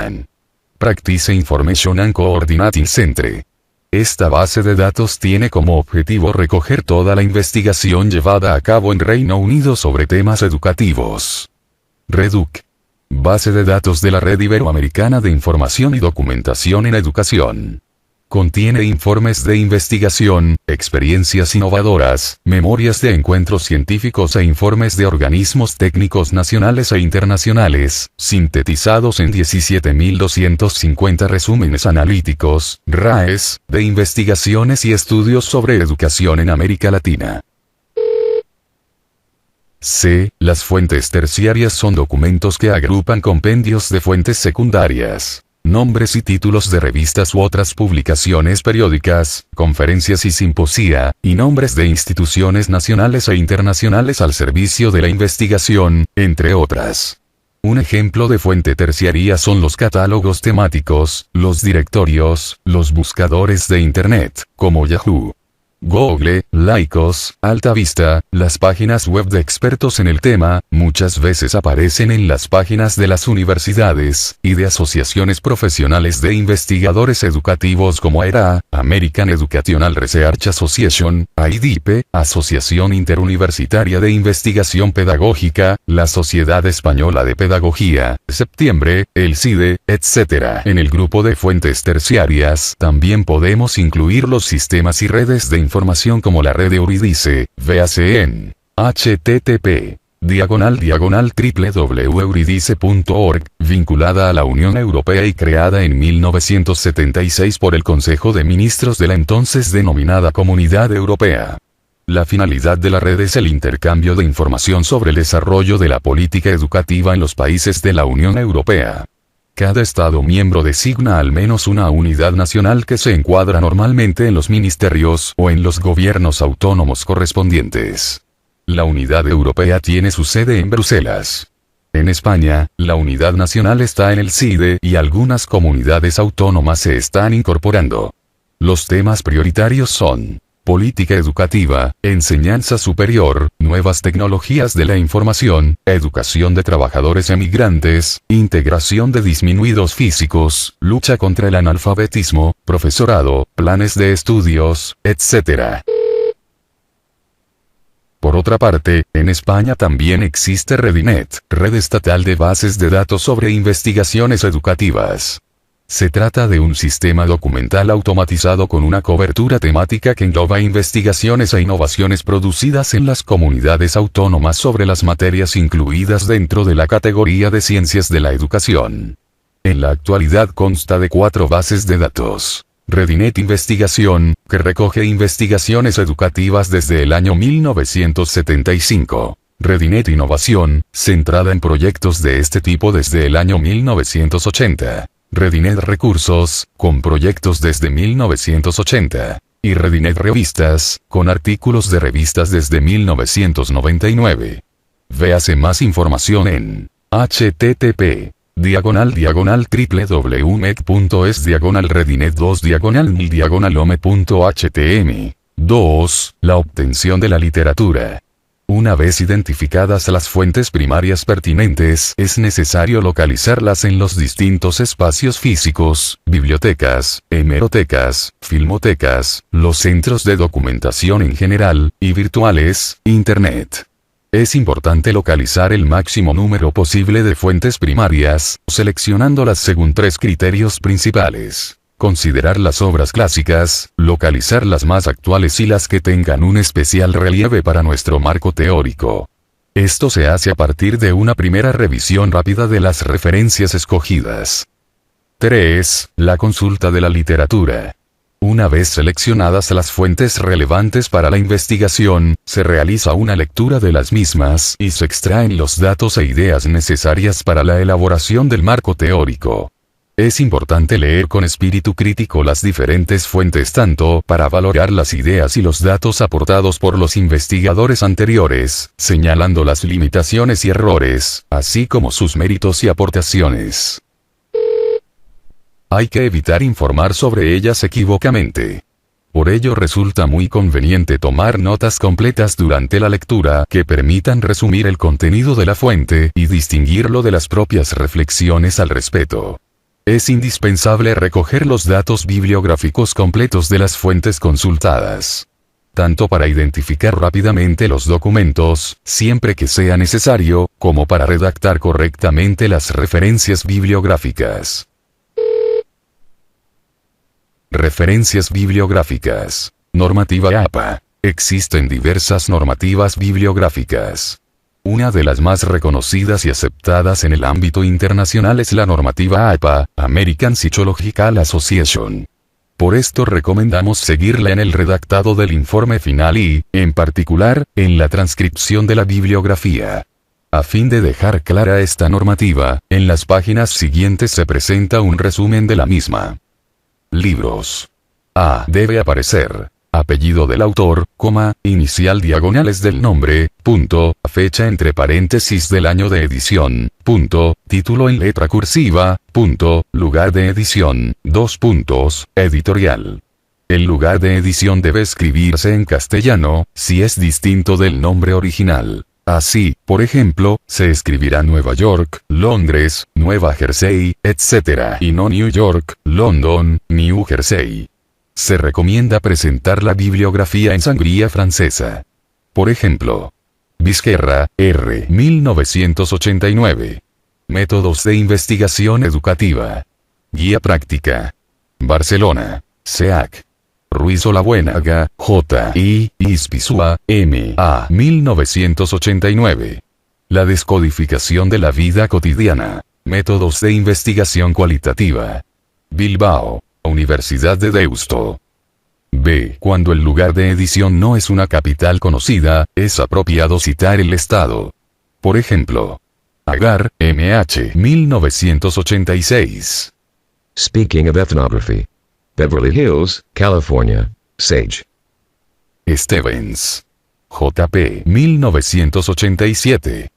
Practice Information and Coordinating Centre. Esta base de datos tiene como objetivo recoger toda la investigación llevada a cabo en Reino Unido sobre temas educativos. REDUC. Base de datos de la Red Iberoamericana de Información y Documentación en Educación. Contiene informes de investigación, experiencias innovadoras, memorias de encuentros científicos e informes de organismos técnicos nacionales e internacionales, sintetizados en 17.250 resúmenes analíticos, RAEs, de investigaciones y estudios sobre educación en América Latina. C. Las fuentes terciarias son documentos que agrupan compendios de fuentes secundarias. Nombres y títulos de revistas u otras publicaciones periódicas, conferencias y simposia, y nombres de instituciones nacionales e internacionales al servicio de la investigación, entre otras. Un ejemplo de fuente terciaria son los catálogos temáticos, los directorios, los buscadores de Internet, como Yahoo, Google, Lycos, AltaVista, las páginas web de expertos en el tema, muchas veces aparecen en las páginas de las universidades, y de asociaciones profesionales de investigadores educativos como AERA, American Educational Research Association, AIDIPE, Asociación Interuniversitaria de Investigación Pedagógica, la Sociedad Española de Pedagogía, Septiembre, el CIDE, etc. En el grupo de fuentes terciarias también podemos incluir los sistemas y redes de información como la red Euridice, véase en http://www.euridice.org, vinculada a la Unión Europea y creada en 1976 por el Consejo de Ministros de la entonces denominada Comunidad Europea. La finalidad de la red es el intercambio de información sobre el desarrollo de la política educativa en los países de la Unión Europea. Cada Estado miembro designa al menos una unidad nacional que se encuadra normalmente en los ministerios o en los gobiernos autónomos correspondientes. La unidad europea tiene su sede en Bruselas. En España, la unidad nacional está en el CIDE y algunas comunidades autónomas se están incorporando. Los temas prioritarios son política educativa, enseñanza superior, nuevas tecnologías de la información, educación de trabajadores emigrantes, integración de disminuidos físicos, lucha contra el analfabetismo, profesorado, planes de estudios, etc. Por otra parte, en España también existe Redinet, Red Estatal de Bases de Datos sobre Investigaciones Educativas. Se trata de un sistema documental automatizado con una cobertura temática que engloba investigaciones e innovaciones producidas en las comunidades autónomas sobre las materias incluidas dentro de la categoría de ciencias de la educación. En la actualidad consta de 4 bases de datos. Redinet Investigación, que recoge investigaciones educativas desde el año 1975. Redinet Innovación, centrada en proyectos de este tipo desde el año 1980. Redinet Recursos, con proyectos desde 1980. Y Redinet Revistas, con artículos de revistas desde 1999. Véase más información en http://www.redinet2/redinet2/ome.htm. 2. La obtención de la literatura. Una vez identificadas las fuentes primarias pertinentes, es necesario localizarlas en los distintos espacios físicos, bibliotecas, hemerotecas, filmotecas, los centros de documentación en general, y virtuales, Internet. Es importante localizar el máximo número posible de fuentes primarias, seleccionándolas según 3 criterios principales. Considerar las obras clásicas, localizar las más actuales y las que tengan un especial relieve para nuestro marco teórico. Esto se hace a partir de una primera revisión rápida de las referencias escogidas. 3. La consulta de la literatura. Una vez seleccionadas las fuentes relevantes para la investigación, se realiza una lectura de las mismas y se extraen los datos e ideas necesarias para la elaboración del marco teórico. Es importante leer con espíritu crítico las diferentes fuentes tanto para valorar las ideas y los datos aportados por los investigadores anteriores, señalando las limitaciones y errores, así como sus méritos y aportaciones. Hay que evitar informar sobre ellas equivocamente. Por ello resulta muy conveniente tomar notas completas durante la lectura que permitan resumir el contenido de la fuente y distinguirlo de las propias reflexiones al respecto. Es indispensable recoger los datos bibliográficos completos de las fuentes consultadas. Tanto para identificar rápidamente los documentos, siempre que sea necesario, como para redactar correctamente las referencias bibliográficas. Referencias bibliográficas. Normativa APA. Existen diversas normativas bibliográficas. Una de las más reconocidas y aceptadas en el ámbito internacional es la normativa APA, American Psychological Association. Por esto recomendamos seguirla en el redactado del informe final y, en particular, en la transcripción de la bibliografía. A fin de dejar clara esta normativa, en las páginas siguientes se presenta un resumen de la misma. Libros. A. Debe aparecer apellido del autor, inicial diagonales del nombre, fecha entre paréntesis del año de edición, título en letra cursiva, lugar de edición, editorial. El lugar de edición debe escribirse en castellano, si es distinto del nombre original. Así, por ejemplo, se escribirá Nueva York, Londres, Nueva Jersey, etc. y no New York, London, New Jersey. Se recomienda presentar la bibliografía en sangría francesa. Por ejemplo, Vizquerra, R. 1989. Métodos de investigación educativa. Guía práctica. Barcelona, SEAC. Ruiz Olabuenaga, J. y Ispizua, M. A. 1989. La descodificación de la vida cotidiana. Métodos de investigación cualitativa. Bilbao, Universidad de Deusto. B. Cuando el lugar de edición no es una capital conocida, es apropiado citar el estado. Por ejemplo, Agar, M.H. 1986. Speaking of ethnography. Beverly Hills, California, Sage. Stevens. J.P. 1987.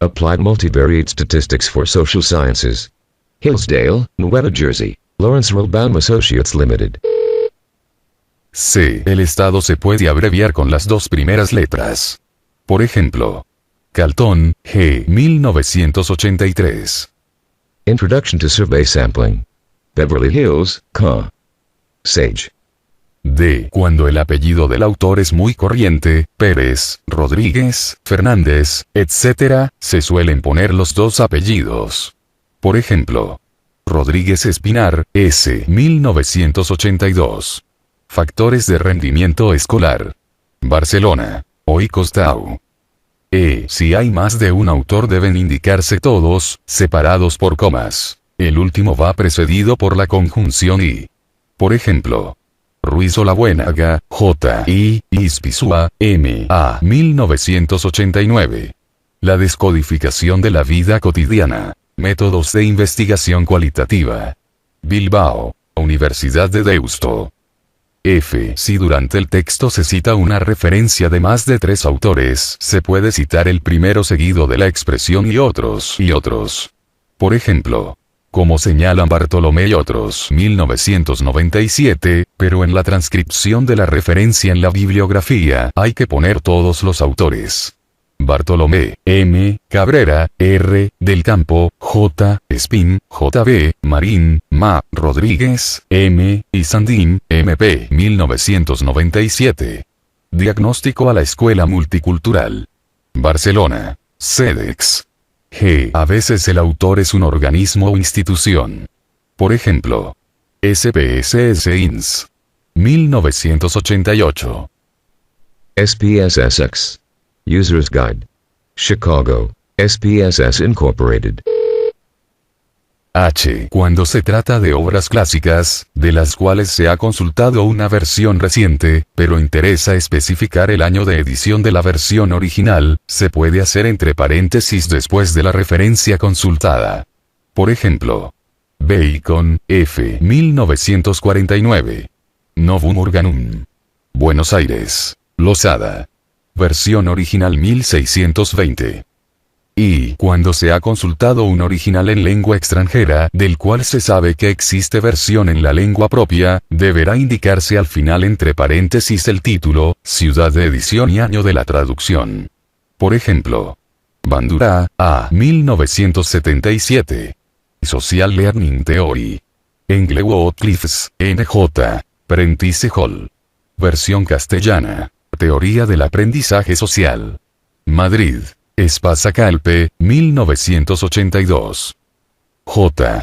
Applied Multivariate Statistics for Social Sciences. Hillsdale, New Jersey. Lawrence Rollbaum Associates Limited. C. El estado se puede abreviar con las 2 primeras letras. Por ejemplo, Calton, G. 1983. Introduction to Survey Sampling. Beverly Hills, Sage. D. Cuando el apellido del autor es muy corriente, Pérez, Rodríguez, Fernández, etc., se suelen poner los dos apellidos. Por ejemplo, Rodríguez Espinar, S. 1982. Factores de rendimiento escolar. Barcelona. Hoy Costau. Si hay más de un autor deben indicarse todos, separados por comas. El último va precedido por la conjunción y. Por ejemplo, Ruiz Olabuenaga, J.I. Ispizua, M.A. 1989. La descodificación de la vida cotidiana. Métodos de investigación cualitativa. Bilbao, Universidad de Deusto. Si durante el texto se cita una referencia de más de 3 autores, se puede citar el primero seguido de la expresión y otros. Por ejemplo, como señalan Bartolomé y otros 1997, pero en la transcripción de la referencia en la bibliografía hay que poner todos los autores. Bartolomé, M. Cabrera, R. del Campo, J. Espín, J.B. Marín, Ma. Rodríguez, M. y Sandín, M.P. 1997. Diagnóstico a la Escuela Multicultural. Barcelona. CEDEX. A veces el autor es un organismo o institución. Por ejemplo, SPSS Ins. 1988. SPSSX. User's Guide. Chicago. SPSS Incorporated. Cuando se trata de obras clásicas, de las cuales se ha consultado una versión reciente, pero interesa especificar el año de edición de la versión original, se puede hacer entre paréntesis después de la referencia consultada. Por ejemplo, Bacon, F. 1949. Novum Organum. Buenos Aires. Losada. Versión original 1620. Y cuando se ha consultado un original en lengua extranjera, del cual se sabe que existe versión en la lengua propia, deberá indicarse al final entre paréntesis el título, ciudad de edición y año de la traducción. Por ejemplo, Bandura, A. 1977. Social Learning Theory. Englewood Cliffs, N.J. Prentice Hall. Versión castellana. Teoría del aprendizaje social. Madrid. Espasa Calpe, 1982.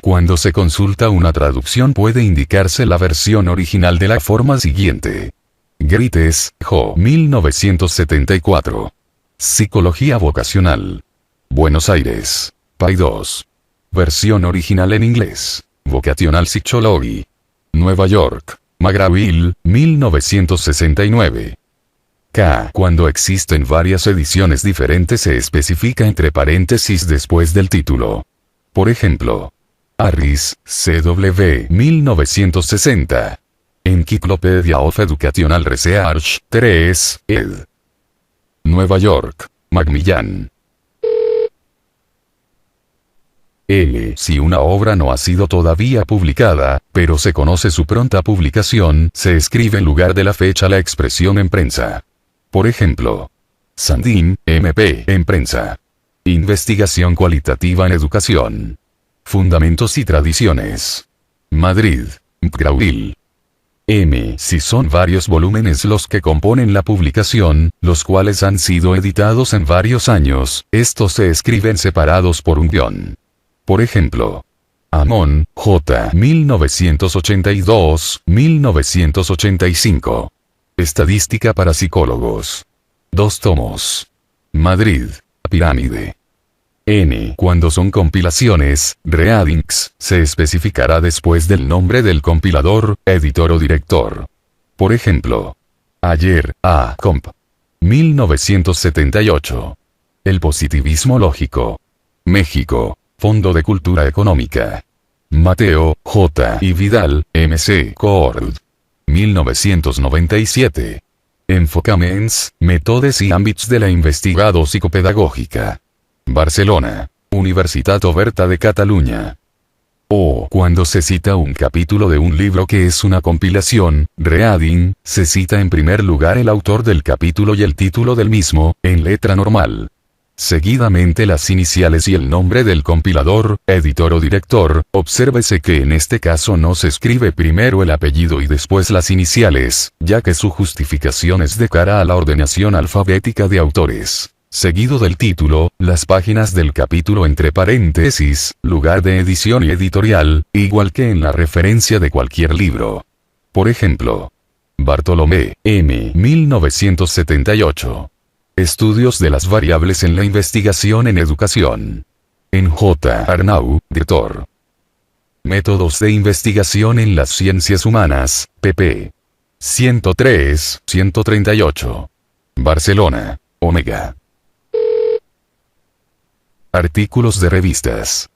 Cuando se consulta una traducción puede indicarse la versión original de la forma siguiente. Grites, Jo. 1974. Psicología vocacional. Buenos Aires. PAI 2. Versión original en inglés. Vocational Psychology. Nueva York. McGraw-Hill, 1969. Cuando existen varias ediciones diferentes se especifica entre paréntesis después del título. Por ejemplo, Harris, C.W. 1960. Encyclopedia of Educational Research, 3, ed. Nueva York, Macmillan. Si una obra no ha sido todavía publicada, pero se conoce su pronta publicación, se escribe en lugar de la fecha la expresión en prensa. Por ejemplo, Sandín, M.P. en prensa. Investigación cualitativa en educación. Fundamentos y tradiciones. Madrid, McGraw-Hill. Si son varios volúmenes los que componen la publicación, los cuales han sido editados en varios años, estos se escriben separados por un guión. Por ejemplo, Amon, J. 1982-1985. Estadística para psicólogos. 2 tomos. Madrid. Pirámide. Cuando son compilaciones, readings, se especificará después del nombre del compilador, editor o director. Por ejemplo, Ayer, A. Comp. 1978. El positivismo lógico. México. Fondo de Cultura Económica. Mateo, J. y Vidal, M.C. Cord. 1997. Enfocaments, métodes y ámbits de la investigado psicopedagógica. Barcelona. Universitat Oberta de Cataluña. Cuando se cita un capítulo de un libro que es una compilación, reading, se cita en primer lugar el autor del capítulo y el título del mismo, en letra normal. Seguidamente las iniciales y el nombre del compilador, editor o director. Obsérvese que en este caso no se escribe primero el apellido y después las iniciales, ya que su justificación es de cara a la ordenación alfabética de autores. Seguido del título, las páginas del capítulo entre paréntesis, lugar de edición y editorial, igual que en la referencia de cualquier libro. Por ejemplo, Bartolomé, M. 1978. Estudios de las variables en la investigación en educación. En J. Arnau, director. Métodos de investigación en las ciencias humanas, pp. 103, 138. Barcelona, Omega. Artículos de revistas.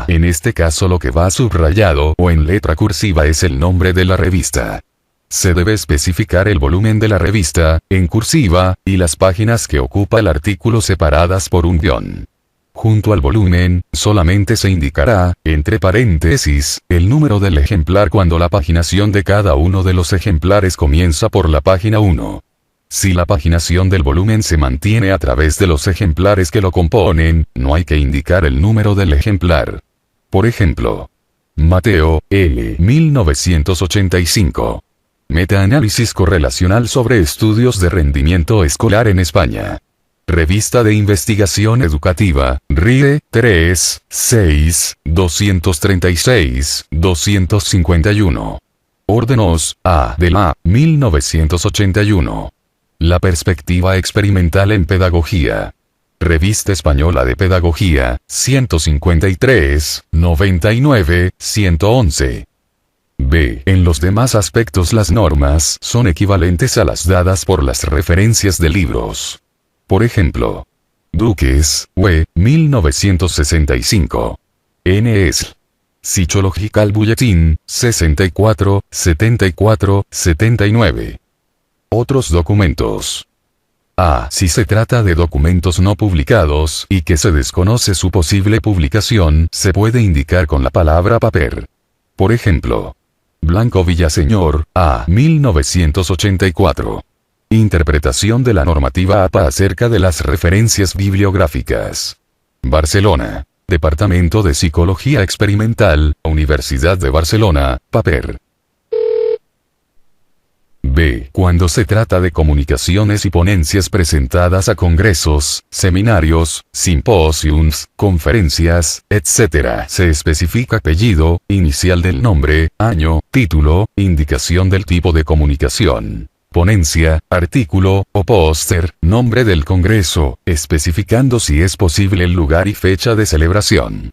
En este caso lo que va subrayado o en letra cursiva es el nombre de la revista. Se debe especificar el volumen de la revista, en cursiva, y las páginas que ocupa el artículo separadas por un guión. Junto al volumen, solamente se indicará, entre paréntesis, el número del ejemplar cuando la paginación de cada uno de los ejemplares comienza por la página 1. Si la paginación del volumen se mantiene a través de los ejemplares que lo componen, no hay que indicar el número del ejemplar. Por ejemplo, Mateo, L. 1985. Metaanálisis correlacional sobre estudios de rendimiento escolar en España. Revista de Investigación Educativa, RIE, 3, 6, 236, 251. Órdenos, A. de la, 1981. La perspectiva experimental en pedagogía. Revista Española de Pedagogía, 153, 99, 111. B. En los demás aspectos las normas son equivalentes a las dadas por las referencias de libros. Por ejemplo, Duques, W. 1965. N.S. Psychological Bulletin, 64, 74, 79. Otros documentos. Si se trata de documentos no publicados y que se desconoce su posible publicación, se puede indicar con la palabra paper. Por ejemplo, Blanco Villaseñor, A. 1984. Interpretación de la normativa APA acerca de las referencias bibliográficas. Barcelona. Departamento de Psicología Experimental, Universidad de Barcelona, paper. B. Cuando se trata de comunicaciones y ponencias presentadas a congresos, seminarios, simposiums, conferencias, etc. Se especifica apellido, inicial del nombre, año, título, indicación del tipo de comunicación, ponencia, artículo, o póster, nombre del congreso, especificando si es posible el lugar y fecha de celebración.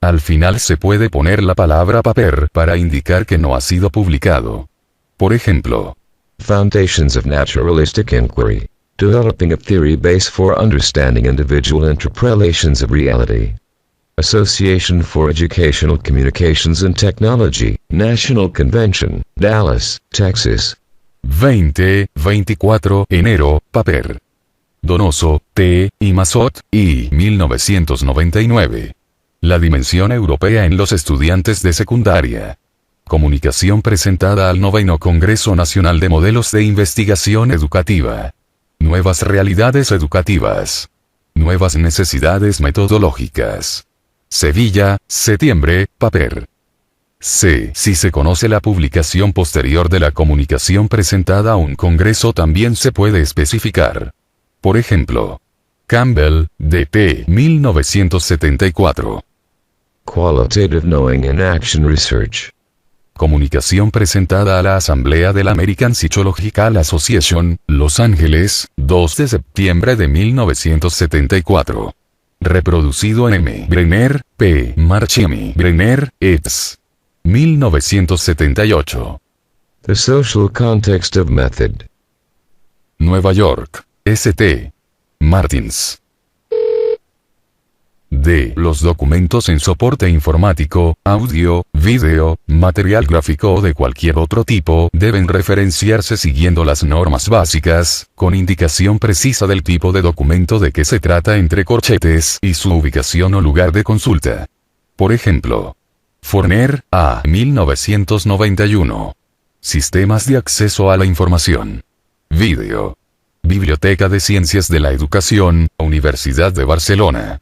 Al final se puede poner la palabra paper para indicar que no ha sido publicado. Por ejemplo, Foundations of Naturalistic Inquiry. Developing a theory base for understanding individual interpretations of reality. Association for Educational Communications and Technology, National Convention, Dallas, Texas. 24 enero, paper. Donoso, T. y Mazot, I. 1999. La dimensión europea en los estudiantes de secundaria. Comunicación presentada al 9º Congreso Nacional de Modelos de Investigación Educativa. Nuevas realidades educativas. Nuevas necesidades metodológicas. Sevilla, septiembre, paper. C. Si se conoce la publicación posterior de la comunicación presentada a un congreso también se puede especificar. Por ejemplo, Campbell, D.T. 1974. Qualitative Knowing and Action Research. Comunicación presentada a la Asamblea de la American Psychological Association, Los Ángeles, 2 de septiembre de 1974. Reproducido en M. Brenner, P. Marchemi Brenner, eds. 1978. The Social Context of Method. Nueva York, St. Martins. D. Los documentos en soporte informático, audio, video, material gráfico o de cualquier otro tipo deben referenciarse siguiendo las normas básicas, con indicación precisa del tipo de documento de que se trata entre corchetes y su ubicación o lugar de consulta. Por ejemplo, Forner, A. 1991. Sistemas de acceso a la información. Video. Biblioteca de Ciencias de la Educación, Universidad de Barcelona.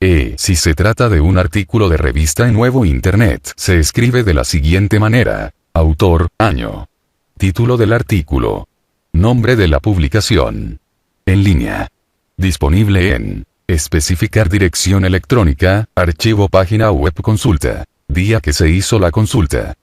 Si se trata de un artículo de revista en Nuevo Internet, se escribe de la siguiente manera: autor, año. Título del artículo. Nombre de la publicación. En línea. Disponible en. Especificar dirección electrónica, archivo, página web, consulta. Día que se hizo la consulta.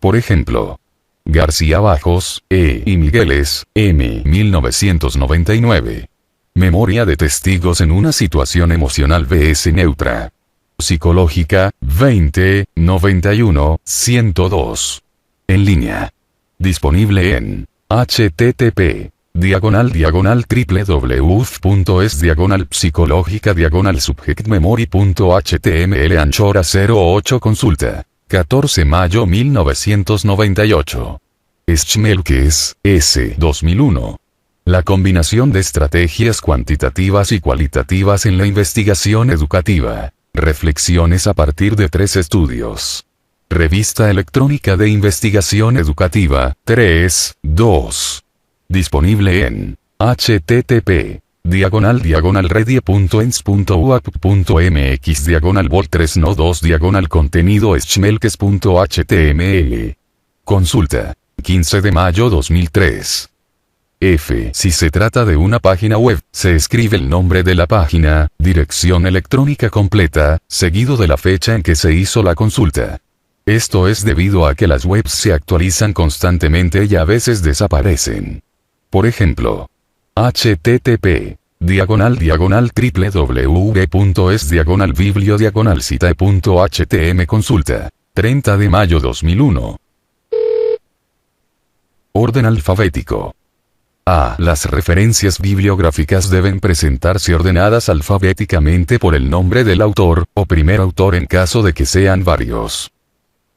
Por ejemplo. García Bajos, y Migueles, M. 1999. Memoria de testigos en una situación emocional vs neutra. Psicológica, 20, 91, 102. En línea. Disponible en http://www.es/psicológica/subjectmemory.html Anchora 08 consulta. 14 mayo 1998. Schmelkes, S. 2001. La combinación de estrategias cuantitativas y cualitativas en la investigación educativa. Reflexiones a partir de 3 estudios. Revista electrónica de investigación educativa, 3, 2. Disponible en http://redie.ens.uac.mx/vol3no2 contenido schmelkes.html. Consulta. 15 de mayo 2003. Si se trata de una página web, se escribe el nombre de la página, dirección electrónica completa, seguido de la fecha en que se hizo la consulta. Esto es debido a que las webs se actualizan constantemente y a veces desaparecen. Por ejemplo, http://www.es/biblio/citae.htm consulta. 30 de mayo 2001. Orden alfabético. Las referencias bibliográficas deben presentarse ordenadas alfabéticamente por el nombre del autor, o primer autor en caso de que sean varios.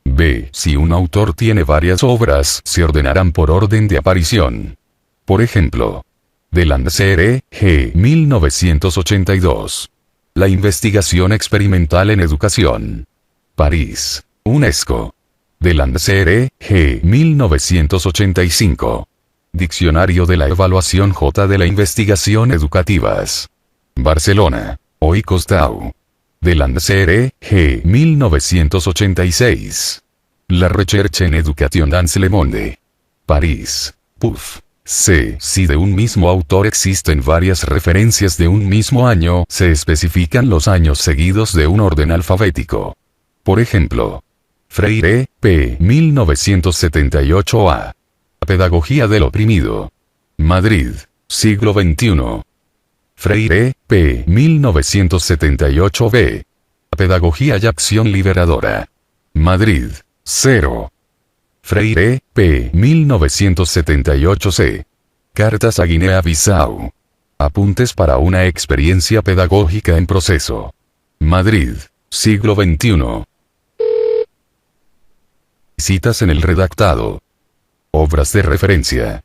B. Si un autor tiene varias obras, se ordenarán por orden de aparición. Por ejemplo, Delancey, G. 1982. La investigación experimental en educación. París. UNESCO. Delancey, G. 1985. Diccionario de la Evaluación J. de la Investigación Educativas. Barcelona. Hoy Costau. Delancey, G. 1986. La Recherche en Education dans le monde. París. PUF. C. Si de un mismo autor existen varias referencias de un mismo año, se especifican los años seguidos de un orden alfabético. Por ejemplo, Freire, P. 1978a. Pedagogía del oprimido. Madrid, siglo XXI. Freire, P. 1978b. Pedagogía y acción liberadora. Madrid, 0. Freire, P. 1978c. Cartas a Guinea-Bissau. Apuntes para una experiencia pedagógica en proceso. Madrid, siglo XXI. Citas en el redactado. Obras de referencia.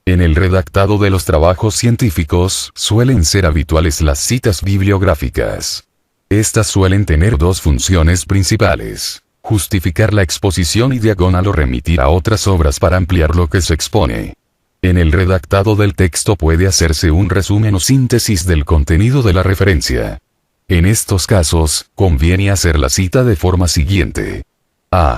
En el redactado de los trabajos científicos, suelen ser habituales las citas bibliográficas. Estas suelen tener 2 funciones principales: justificar la exposición y diagonal o remitir a otras obras para ampliar lo que se expone. En el redactado del texto puede hacerse un resumen o síntesis del contenido de la referencia. En estos casos, conviene hacer la cita de forma siguiente.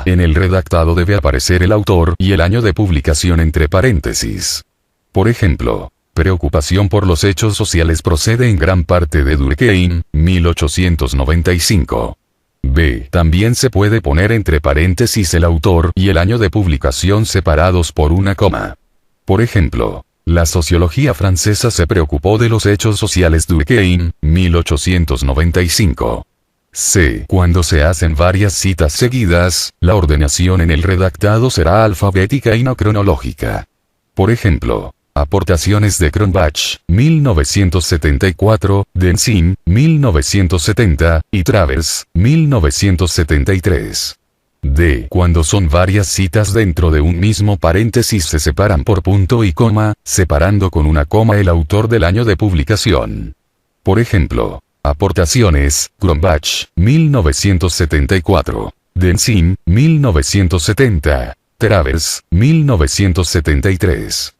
En el redactado debe aparecer el autor y el año de publicación entre paréntesis. Por ejemplo, Preocupación por los hechos sociales procede en gran parte de Durkheim, 1895. B. También se puede poner entre paréntesis el autor y el año de publicación separados por una coma. Por ejemplo, la sociología francesa se preocupó de los hechos sociales Durkheim, 1895. C. Cuando se hacen varias citas seguidas, la ordenación en el redactado será alfabética y no cronológica. Por ejemplo, aportaciones de Cronbach, 1974, Denzin, 1970, y Travers, 1973. D. Cuando son varias citas dentro de un mismo paréntesis se separan por punto y coma, separando con una coma el autor del año de publicación. Por ejemplo, aportaciones, Cronbach, 1974, Denzin, 1970, Travers, 1973.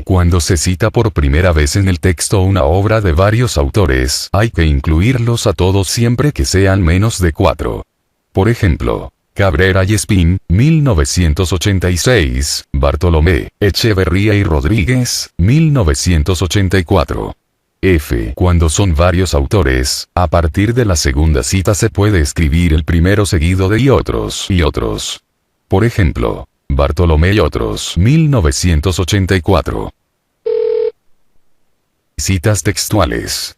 Cuando se cita por primera vez en el texto una obra de varios autores, hay que incluirlos a todos siempre que sean menos de 4. Por ejemplo, Cabrera y Espín, 1986, Bartolomé, Echeverría y Rodríguez, 1984. Cuando son varios autores, a partir de la segunda cita se puede escribir el primero seguido de y otros. Por ejemplo, Bartolomé y otros, 1984. Citas textuales.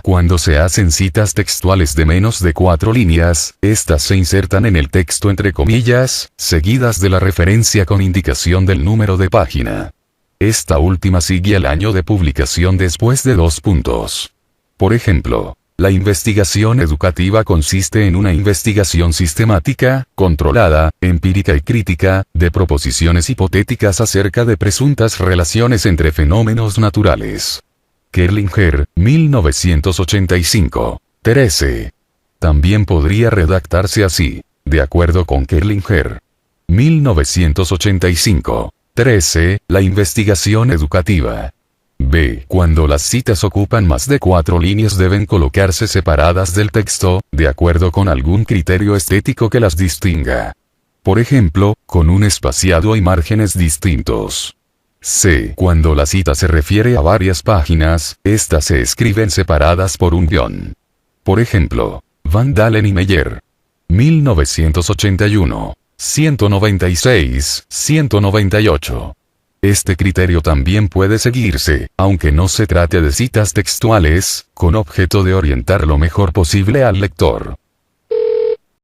Cuando se hacen citas textuales de menos de 4 líneas, estas se insertan en el texto entre comillas, seguidas de la referencia con indicación del número de página. Esta última sigue el año de publicación después de 2 puntos. Por ejemplo, la investigación educativa consiste en una investigación sistemática, controlada, empírica y crítica, de proposiciones hipotéticas acerca de presuntas relaciones entre fenómenos naturales. Kerlinger, 1985. 13. También podría redactarse así, de acuerdo con Kerlinger. 1985. 13. La investigación educativa. Cuando las citas ocupan más de 4 líneas deben colocarse separadas del texto, de acuerdo con algún criterio estético que las distinga. Por ejemplo, con un espaciado y márgenes distintos. Cuando la cita se refiere a varias páginas, estas se escriben separadas por un guión. Por ejemplo, Van Dalen y Meyer. 1981. 196, 198. Este criterio también puede seguirse, aunque no se trate de citas textuales, con objeto de orientar lo mejor posible al lector.